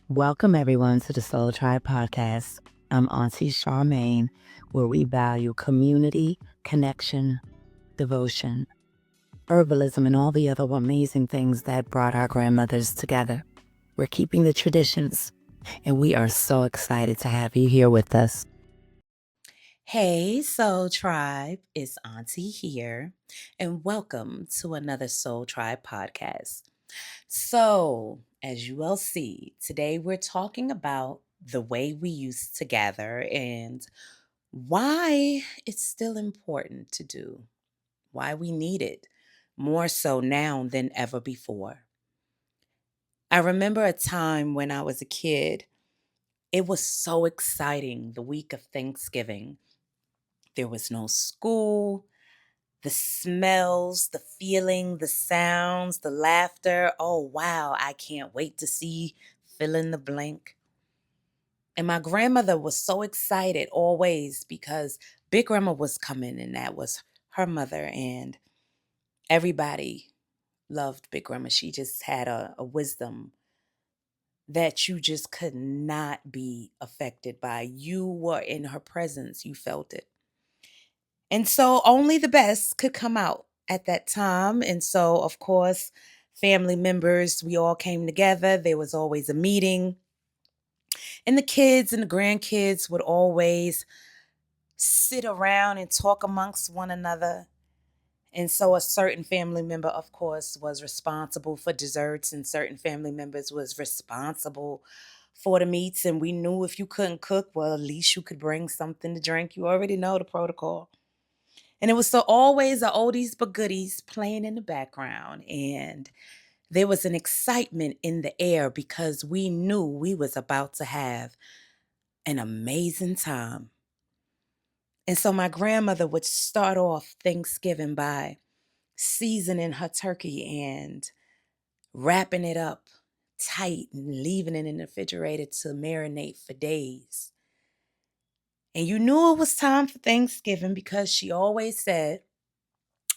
Welcome, everyone, to the Soul Tribe podcast. I'm Aunty Charmaine, where we value community, connection, devotion, herbalism, and all the other amazing things that brought our grandmothers together. We're keeping the traditions, and we are so excited to have you here with us. Hey, Soul Tribe, it's Auntie here, and welcome to another Soul Tribe podcast. So, as you will see, today we're talking about the way we used to gather and why it's still important to do, why we need it more so now than ever before. I remember a time when I was a kid, it was so exciting the week of Thanksgiving. There was no school. The smells, the feeling, the sounds, the laughter. Oh, wow. I can't wait to see fill in the blank. And my grandmother was so excited always because Big Grandma was coming and that was her mother. And everybody loved Big Grandma. She just had a wisdom that you just could not be affected by. You were in her presence, you felt it. And so only the best could come out at that time. And so, of course, family members, we all came together. There was always a meeting. And the kids and the grandkids would always sit around and talk amongst one another. And so a certain family member, of course, was responsible for desserts, and certain family members was responsible for the meats. And we knew if you couldn't cook, well, at least you could bring something to drink. You already know the protocol. And it was so always the oldies but goodies playing in the background. And there was an excitement in the air because we knew we was about to have an amazing time. And so my grandmother would start off Thanksgiving by seasoning her turkey and wrapping it up tight and leaving it in the refrigerator to marinate for days. And you knew it was time for Thanksgiving because she always said,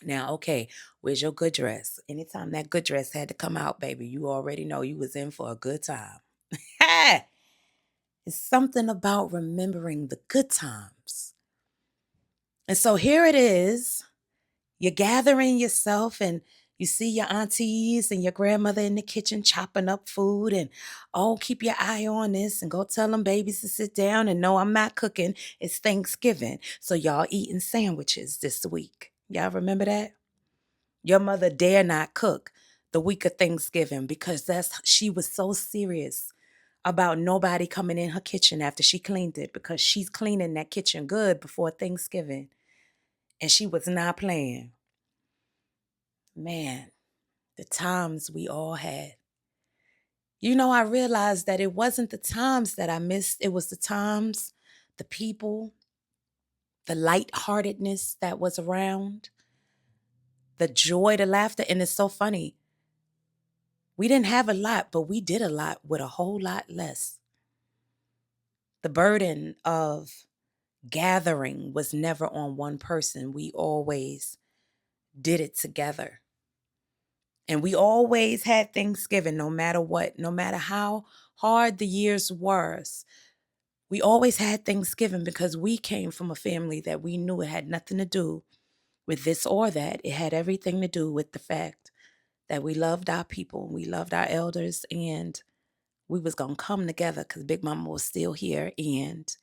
now, okay, where's your good dress? Anytime that good dress had to come out, baby, you already know you was in for a good time. It's something about remembering the good times. And so here it is. You're gathering yourself and you see your aunties and your grandmother in the kitchen chopping up food and, oh, keep your eye on this and go tell them babies to sit down and no, I'm not cooking. It's Thanksgiving. So y'all eating sandwiches this week. Y'all remember that? Your mother dare not cook the week of Thanksgiving because she was so serious about nobody coming in her kitchen after she cleaned it because she's cleaning that kitchen good before Thanksgiving. And she was not playing. Man, the times we all had. I realized that it wasn't the times that I missed, it was the times, the people, the lightheartedness that was around, the joy, the laughter. And it's so funny. We didn't have a lot, but we did a lot with a whole lot less. The burden of gathering was never on one person. We always did it together. And we always had Thanksgiving, no matter what, no matter how hard the years were. We always had Thanksgiving because we came from a family that we knew it had nothing to do with this or that. It had everything to do with the fact that we loved our people, we loved our elders, and we was going to come together because Big Mama was still here, and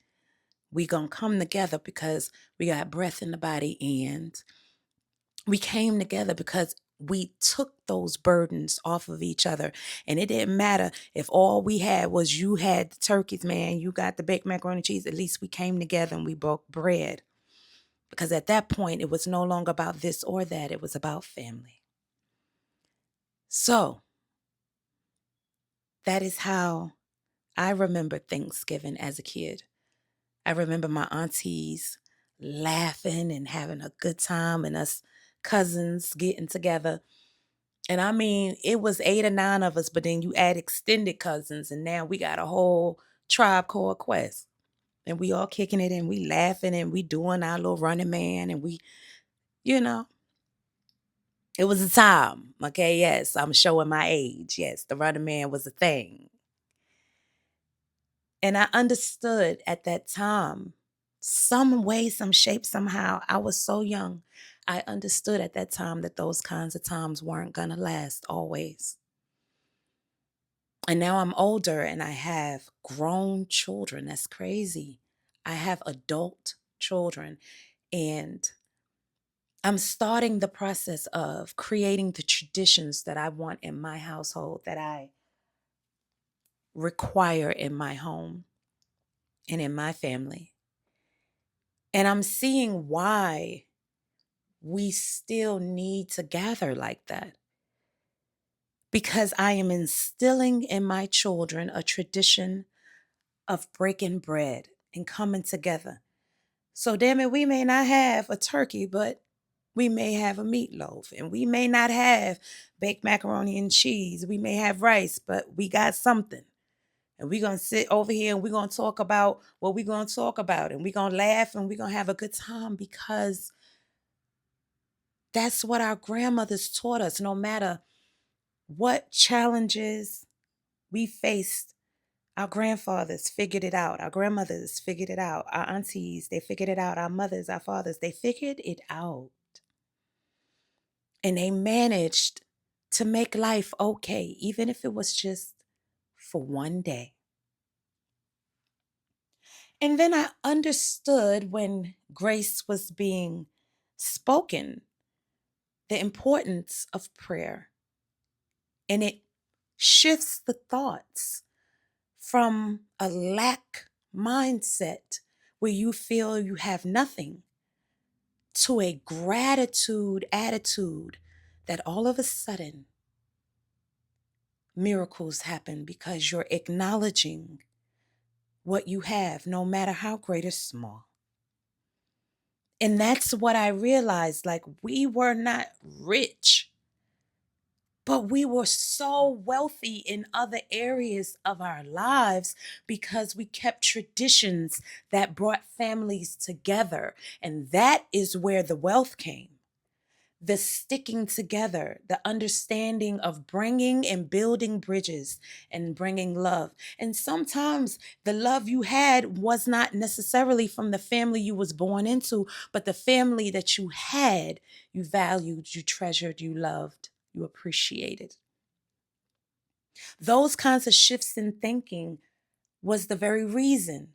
we going to come together because we got breath in the body, and we came together because we took those burdens off of each other. And it didn't matter if all we had was you had the turkeys, man, you got the baked macaroni and cheese. At least we came together and we broke bread. Because at that point, it was no longer about this or that. It was about family. So that is how I remember Thanksgiving as a kid. I remember my aunties laughing and having a good time and us cousins getting together. And I mean, it was 8 or 9 of us, but then you add extended cousins, and now we got a whole tribe called Quest. And we all kicking it and we laughing and we doing our little running man and you know, it was a time. Okay, yes, I'm showing my age. Yes, the running man was a thing. And I understood at that time, some way, some shape, somehow. I was so young. I understood at that time that those kinds of times weren't going to last always. And now I'm older and I have grown children. That's crazy. I have adult children. And I'm starting the process of creating the traditions that I want in my household, that I require in my home and in my family. And I'm seeing why we still need to gather like that. Because I am instilling in my children a tradition of breaking bread and coming together. So, damn it, we may not have a turkey, but we may have a meatloaf, and we may not have baked macaroni and cheese. We may have rice, but we got something. And we're going to sit over here and we're going to talk about what we're going to talk about. And we're going to laugh and we're going to have a good time, because that's what our grandmothers taught us. No matter what challenges we faced, our grandfathers figured it out. Our grandmothers figured it out. Our aunties, they figured it out. Our mothers, our fathers, they figured it out. And they managed to make life okay, even if it was just for one day. And then I understood, when grace was being spoken, the importance of prayer. And it shifts the thoughts from a lack mindset where you feel you have nothing to a gratitude attitude, that all of a sudden miracles happen because you're acknowledging what you have, no matter how great or small. And that's what I realized. Like, we were not rich, but we were so wealthy in other areas of our lives because we kept traditions that brought families together. And that is where the wealth came. The sticking together, the understanding of bringing and building bridges and bringing love. And sometimes the love you had was not necessarily from the family you was born into, but the family that you had, you valued, you treasured, you loved, you appreciated. Those kinds of shifts in thinking was the very reason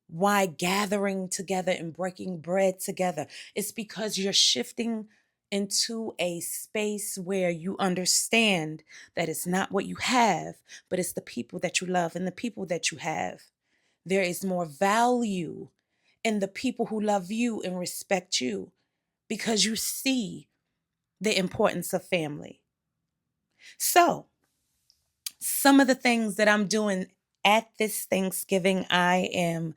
why gathering together and breaking bread together. It's because you're shifting into a space where you understand that it's not what you have, but it's the people that you love and the people that you have. There is more value in the people who love you and respect you, because you see the importance of family. So, some of the things that I'm doing at this Thanksgiving, I am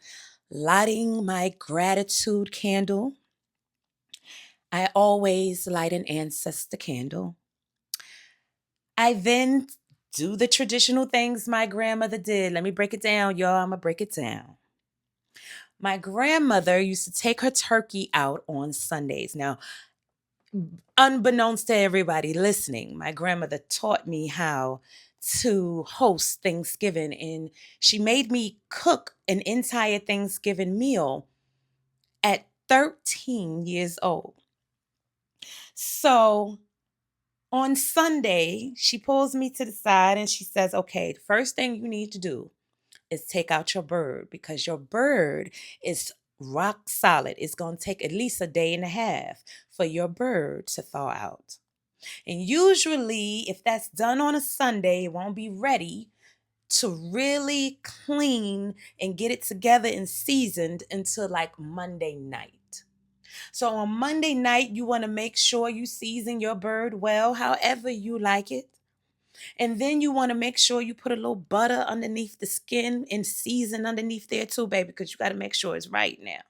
lighting my gratitude candle. I always light an ancestor candle. I then do the traditional things my grandmother did. Let me break it down, y'all. I'm going to break it down. My grandmother used to take her turkey out on Sundays. Now, unbeknownst to everybody listening, my grandmother taught me how to host Thanksgiving, and she made me cook an entire Thanksgiving meal at 13 years old. So on Sunday, she pulls me to the side and she says, okay, the first thing you need to do is take out your bird, because your bird is rock solid. It's going to take at least a day and a half for your bird to thaw out. And usually, if that's done on a Sunday, it won't be ready to really clean and get it together and seasoned until like Monday night. So on Monday night, you want to make sure you season your bird well, however you like it. And then you want to make sure you put a little butter underneath the skin and season underneath there too, baby, because you got to make sure it's right now.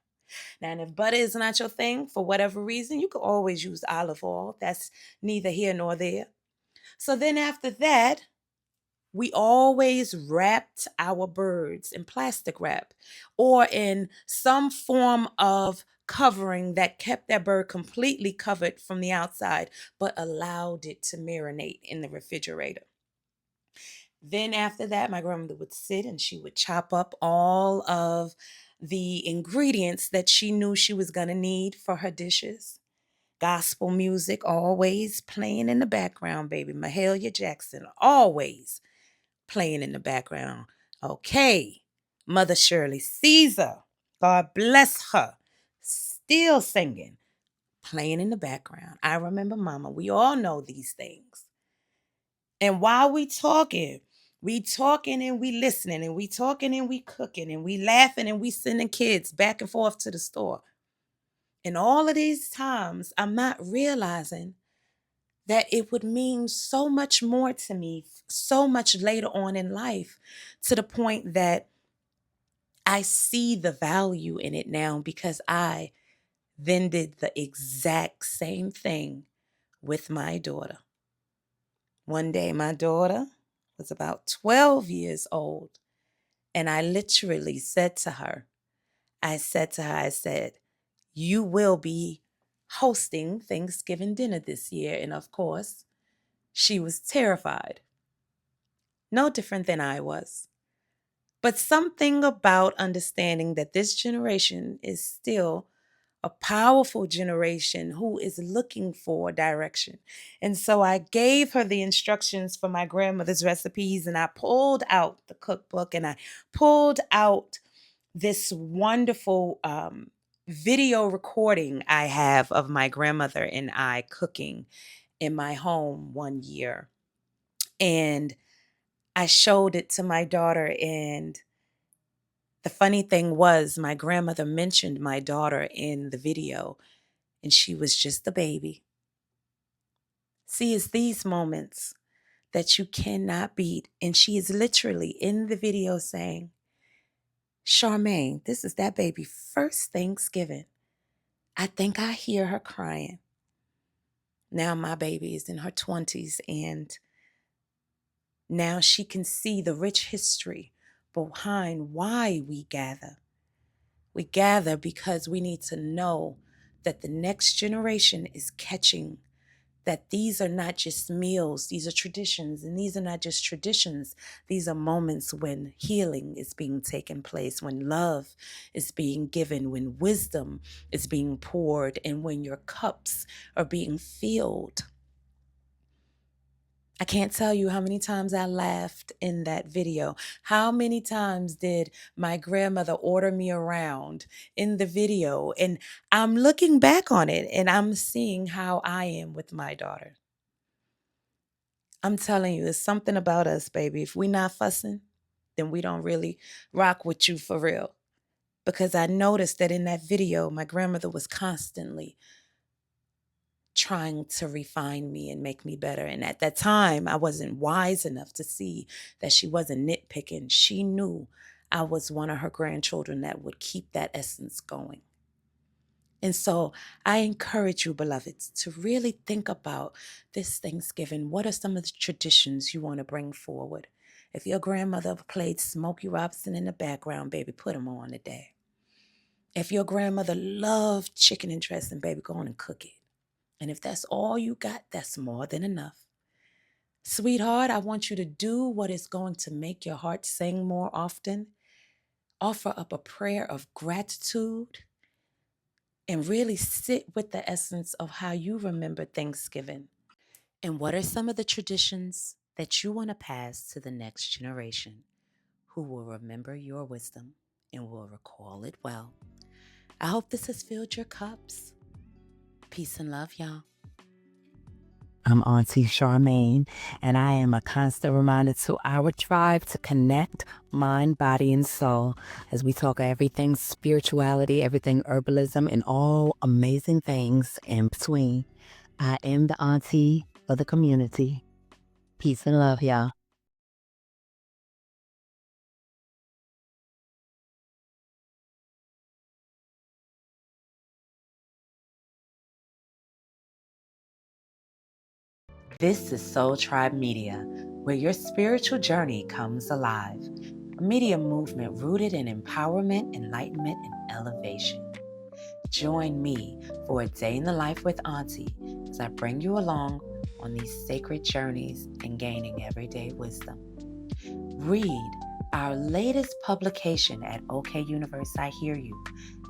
Now, and if butter is not your thing for whatever reason, you can always use olive oil. That's neither here nor there. So then after that, we always wrapped our birds in plastic wrap or in some form of covering that kept that bird completely covered from the outside, but allowed it to marinate in the refrigerator. Then after that, my grandmother would sit and she would chop up all of the ingredients that she knew she was going to need for her dishes. Gospel music always playing in the background, baby. Mahalia Jackson always playing in the background. Okay. Mother Shirley Caesar, God bless her, still singing, playing in the background. I remember Mama. We all know these things. And while we talking and we listening and we talking and we cooking and we laughing and we sending kids back and forth to the store. And all of these times, I'm not realizing that it would mean so much more to me so much later on in life, to the point that I see the value in it now, because I then did the exact same thing with my daughter. One day, my daughter was about 12 years old, and I literally said to her, I said, you will be hosting Thanksgiving dinner this year. And of course, she was terrified, no different than I was. But something about understanding that this generation is still a powerful generation who is looking for direction. And so I gave her the instructions for my grandmother's recipes, and I pulled out the cookbook, and I pulled out this wonderful video recording I have of my grandmother and I cooking in my home one year. And I showed it to my daughter, and the funny thing was, my grandmother mentioned my daughter in the video, and she was just a baby. See, it's these moments that you cannot beat. And she is literally in the video saying, Charmaine, this is that baby first Thanksgiving. I think I hear her crying. Now my baby is in her 20s, and now she can see the rich history behind why we gather. We gather because we need to know that the next generation is catching that these are not just meals, these are traditions. And these are not just traditions. These are moments when healing is being taken place, when love is being given, when wisdom is being poured, and when your cups are being filled. I can't tell you how many times I laughed in that video. How many times did my grandmother order me around in the video? And I'm looking back on it and I'm seeing how I am with my daughter. I'm telling you, it's something about us, baby. If we're not fussing, then we don't really rock with you for real. Because I noticed that in that video, my grandmother was constantly trying to refine me and make me better. And at that time, I wasn't wise enough to see that she wasn't nitpicking. She knew I was one of her grandchildren that would keep that essence going. And so I encourage you, beloveds, to really think about this Thanksgiving. What are some of the traditions you want to bring forward? If your grandmother played Smokey Robinson in the background, baby, put them on today. If your grandmother loved chicken and dressing, baby, go on and cook it. And if that's all you got, that's more than enough. Sweetheart, I want you to do what is going to make your heart sing more often. Offer up a prayer of gratitude and really sit with the essence of how you remember Thanksgiving. And what are some of the traditions that you want to pass to the next generation who will remember your wisdom and will recall it well? I hope this has filled your cups. Peace and love, y'all. I'm Aunty Charmaine, and I am a constant reminder to our tribe to connect mind, body, and soul as we talk everything spirituality, everything herbalism, and all amazing things in between. I am the auntie of the community. Peace and love, y'all. This is SoulTribe.media, where your spiritual journey comes alive. A media movement rooted in empowerment, enlightenment, and elevation. Join me for a day in the life with Auntie as I bring you along on these sacred journeys and gaining everyday wisdom. Read our latest publication at OK Universe I Hear You,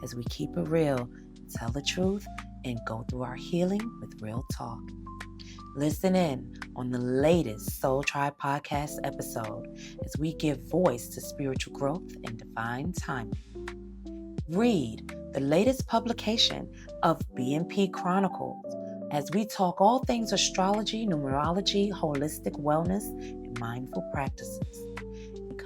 as we keep it real, tell the truth, and go through our healing with real talk. Listen in on the latest Soul Tribe podcast episode as we give voice to spiritual growth and divine timing. Read the latest publication of BNP Chronicles as we talk all things astrology, numerology, holistic wellness, and mindful practices.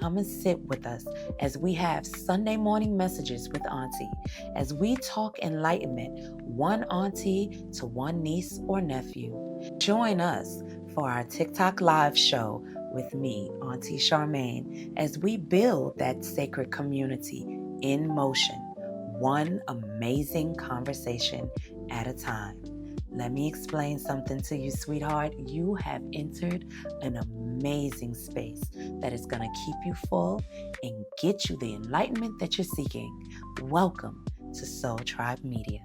Come and sit with us as we have Sunday morning messages with Auntie, as we talk enlightenment, one auntie to one niece or nephew. Join us for our TikTok live show with me, Aunty Charmaine, as we build that sacred community in motion, one amazing conversation at a time. Let me explain something to you, sweetheart. You have entered an amazing space that is going to keep you full and get you the enlightenment that you're seeking. Welcome to Soul Tribe Media.